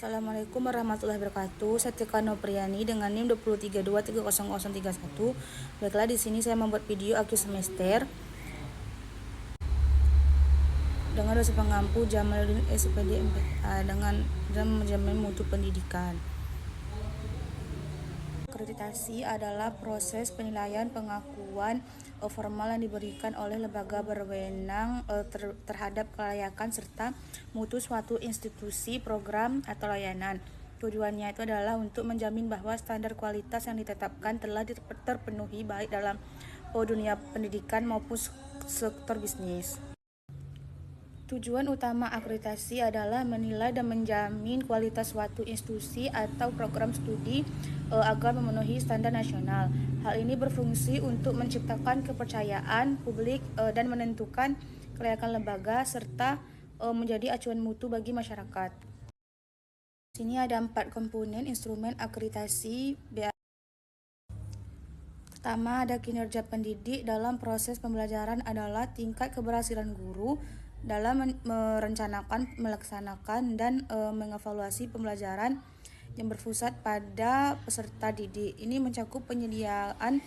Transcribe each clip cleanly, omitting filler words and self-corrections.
Assalamualaikum warahmatullahi wabarakatuh. Saya Tika Nopriani dengan NIM 232300031. Baiklah, di sini saya membuat video akhir semester dengan dosen pengampu Jamaluddin SPD MPA dengan menjamin mutu pendidikan. Akreditasi adalah proses penilaian pengakuan formal yang diberikan oleh lembaga berwenang terhadap kelayakan serta mutu suatu institusi, program, atau layanan. Tujuannya itu adalah untuk menjamin bahwa standar kualitas yang ditetapkan telah terpenuhi baik dalam dunia pendidikan maupun sektor bisnis. Tujuan utama akreditasi adalah menilai dan menjamin kualitas suatu institusi atau program studi agar memenuhi standar nasional. Hal ini berfungsi untuk menciptakan kepercayaan publik dan menentukan kelayakan lembaga serta menjadi acuan mutu bagi masyarakat. Di sini ada 4 komponen instrumen akreditasi. Pertama, ada kinerja pendidik dalam proses pembelajaran adalah tingkat keberhasilan guru dalam merencanakan, melaksanakan, dan mengevaluasi pembelajaran yang berpusat pada peserta didik. Ini mencakup penyediaan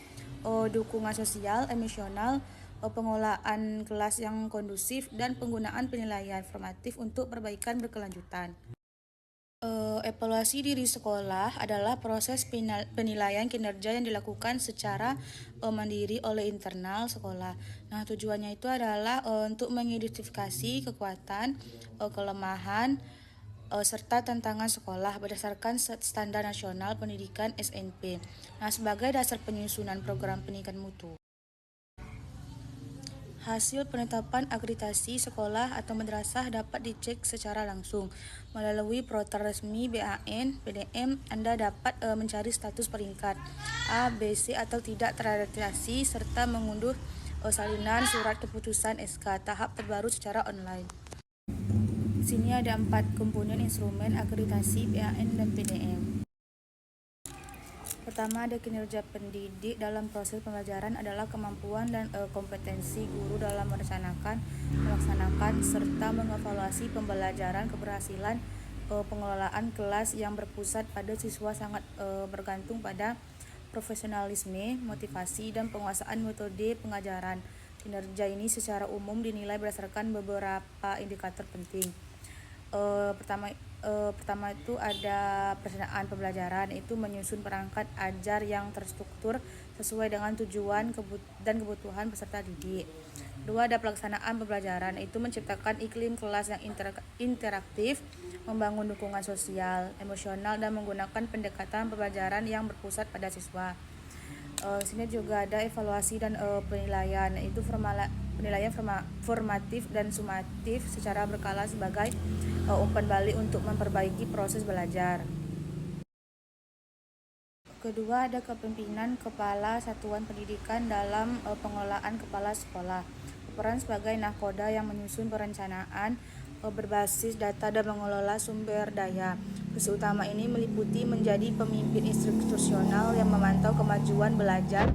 dukungan sosial, emosional, pengelolaan kelas yang kondusif, dan penggunaan penilaian formatif untuk perbaikan berkelanjutan. Evaluasi diri sekolah adalah proses penilaian kinerja yang dilakukan secara mandiri oleh internal sekolah. Nah, tujuannya itu adalah untuk mengidentifikasi kekuatan, kelemahan, serta tantangan sekolah berdasarkan standar nasional pendidikan SNP. Nah, sebagai dasar penyusunan program pendidikan mutu. Hasil penetapan akreditasi sekolah atau madrasah dapat dicek secara langsung melalui portal resmi BAN, PDM. Anda dapat mencari status peringkat A, B, C atau tidak terakreditasi serta mengunduh salinan surat keputusan SK tahap terbaru secara online. Di sini ada 4 komponen instrumen akreditasi BAN dan PDM. Pertama, ada kinerja pendidik dalam proses pembelajaran adalah kemampuan dan kompetensi guru dalam merencanakan, melaksanakan, serta mengevaluasi pembelajaran. Keberhasilan pengelolaan kelas yang berpusat pada siswa sangat bergantung pada profesionalisme, motivasi, dan penguasaan metode pengajaran. Kinerja ini secara umum dinilai berdasarkan beberapa indikator penting. Pertama itu ada pelaksanaan pembelajaran, itu menyusun perangkat ajar yang terstruktur sesuai dengan tujuan dan kebutuhan peserta didik. Kedua, ada pelaksanaan pembelajaran, itu menciptakan iklim kelas yang interaktif, membangun dukungan sosial, emosional, dan menggunakan pendekatan pembelajaran yang berpusat pada siswa. Sini juga ada evaluasi dan penilaian, itu penilaian formatif dan sumatif secara berkala sebagai umpan balik untuk memperbaiki proses belajar. Kedua, ada kepemimpinan kepala satuan pendidikan dalam pengelolaan kepala sekolah. Peran sebagai nahkoda yang menyusun perencanaan berbasis data dan mengelola sumber daya. Fungsi utama ini meliputi menjadi pemimpin institusional yang memantau kemajuan belajar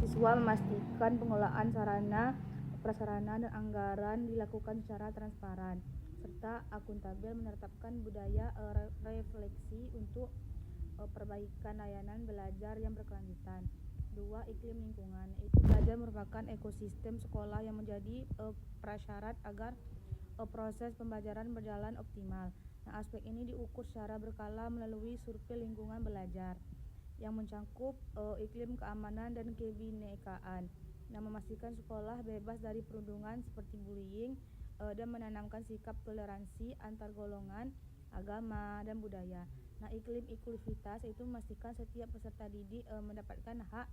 siswa, memastikan pengelolaan sarana, prasarana, dan anggaran dilakukan secara transparan, serta akuntabel, menetapkan budaya refleksi untuk perbaikan layanan belajar yang berkelanjutan. 2. Iklim lingkungan, itu belajar merupakan ekosistem sekolah yang menjadi prasyarat agar proses pembelajaran berjalan optimal. Nah, aspek ini diukur secara berkala melalui survei lingkungan belajar yang mencakup iklim keamanan dan kebinekaan. Nah, memastikan sekolah bebas dari perundungan seperti bullying dan menanamkan sikap toleransi antar golongan, agama, dan budaya. Nah, iklim inklusivitas itu memastikan setiap peserta didik mendapatkan hak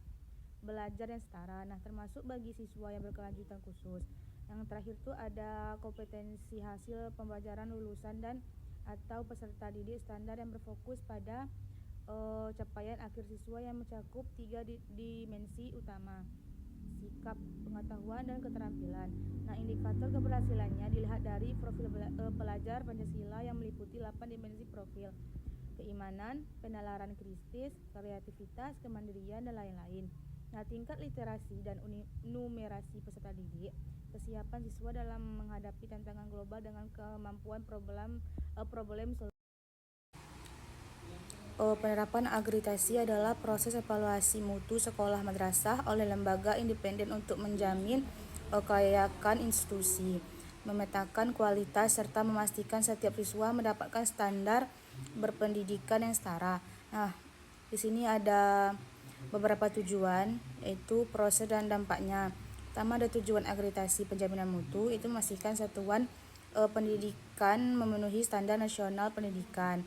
belajar yang setara, nah termasuk bagi siswa yang berkelanjutan khusus. Yang terakhir itu ada kompetensi hasil pembelajaran lulusan dan atau peserta didik standar yang berfokus pada capaian akhir siswa yang mencakup 3 dimensi utama: sikap, pengetahuan, dan keterampilan. Nah, indikator keberhasilannya dilihat dari profil pelajar Pancasila yang meliputi 8 dimensi profil: keimanan, penalaran kritis, kreativitas, kemandirian, dan lain-lain. Nah, tingkat literasi dan numerasi peserta didik, kesiapan siswa dalam menghadapi tantangan global dengan kemampuan problem solusi. Penerapan akreditasi adalah proses evaluasi mutu sekolah madrasah oleh lembaga independen untuk menjamin kelayakan institusi, memetakan kualitas serta memastikan setiap siswa mendapatkan standar berpendidikan yang setara. Nah, di sini ada beberapa tujuan, yaitu proses dan dampaknya. Pertama, ada tujuan akreditasi penjaminan mutu, itu memastikan satuan pendidikan memenuhi standar nasional pendidikan.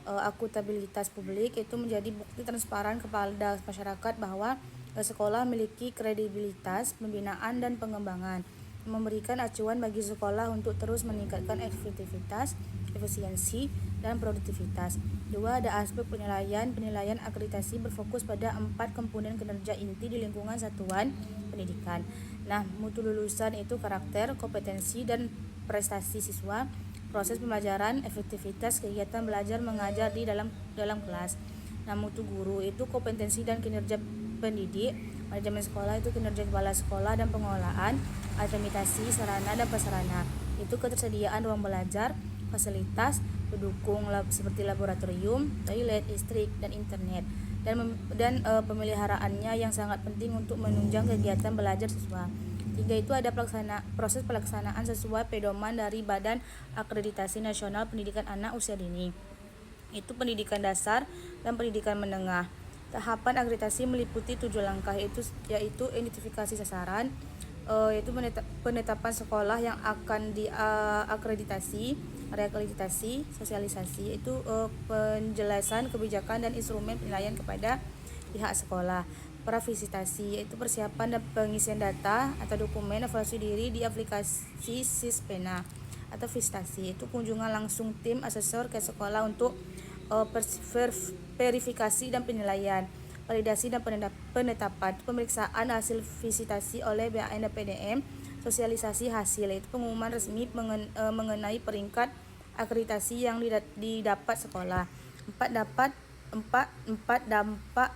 Akuntabilitas publik itu menjadi bukti transparan kepada masyarakat bahwa sekolah memiliki kredibilitas pembinaan dan pengembangan, memberikan acuan bagi sekolah untuk terus meningkatkan efektivitas, efisiensi, dan produktivitas. Dua, ada aspek penilaian. Penilaian akreditasi berfokus pada 4 komponen kinerja inti di lingkungan satuan pendidikan. Nah, mutu lulusan itu karakter, kompetensi, dan prestasi siswa, proses pembelajaran, efektivitas kegiatan belajar mengajar di dalam kelas. Nah, mutu guru itu kompetensi dan kinerja pendidik, manajemen sekolah itu kinerja kepala sekolah dan pengelolaan, administrasi, sarana dan prasarana itu ketersediaan ruang belajar, fasilitas pendukung seperti laboratorium, toilet, listrik, dan internet, dan pemeliharaannya yang sangat penting untuk menunjang kegiatan belajar siswa. Tiga, itu ada proses pelaksanaan sesuai pedoman dari Badan Akreditasi Nasional Pendidikan Anak Usia Dini. Itu pendidikan dasar dan pendidikan menengah. Tahapan akreditasi meliputi 7 langkah, yaitu identifikasi sasaran, yaitu penetapan sekolah yang akan diakreditasi, reakreditasi, sosialisasi, itu penjelasan kebijakan dan instrumen penilaian kepada pihak sekolah. Pravisitasi yaitu persiapan dan pengisian data atau dokumen evaluasi diri di aplikasi Sispena. Atau visitasi itu kunjungan langsung tim asesor ke sekolah untuk verifikasi dan penilaian. Validasi dan penetapan, pemeriksaan hasil visitasi oleh BAN-PDM, sosialisasi hasil, yaitu pengumuman resmi mengenai peringkat akreditasi yang didapat sekolah. 4 dampak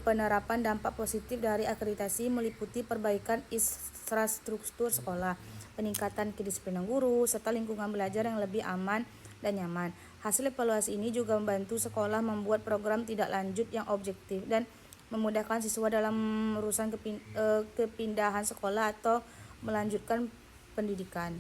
penerapan dampak positif dari akreditasi meliputi perbaikan infrastruktur sekolah, peningkatan kedisiplinan guru, serta lingkungan belajar yang lebih aman dan nyaman. Hasil evaluasi ini juga membantu sekolah membuat program tidak lanjut yang objektif dan memudahkan siswa dalam urusan kepindahan sekolah atau melanjutkan pendidikan.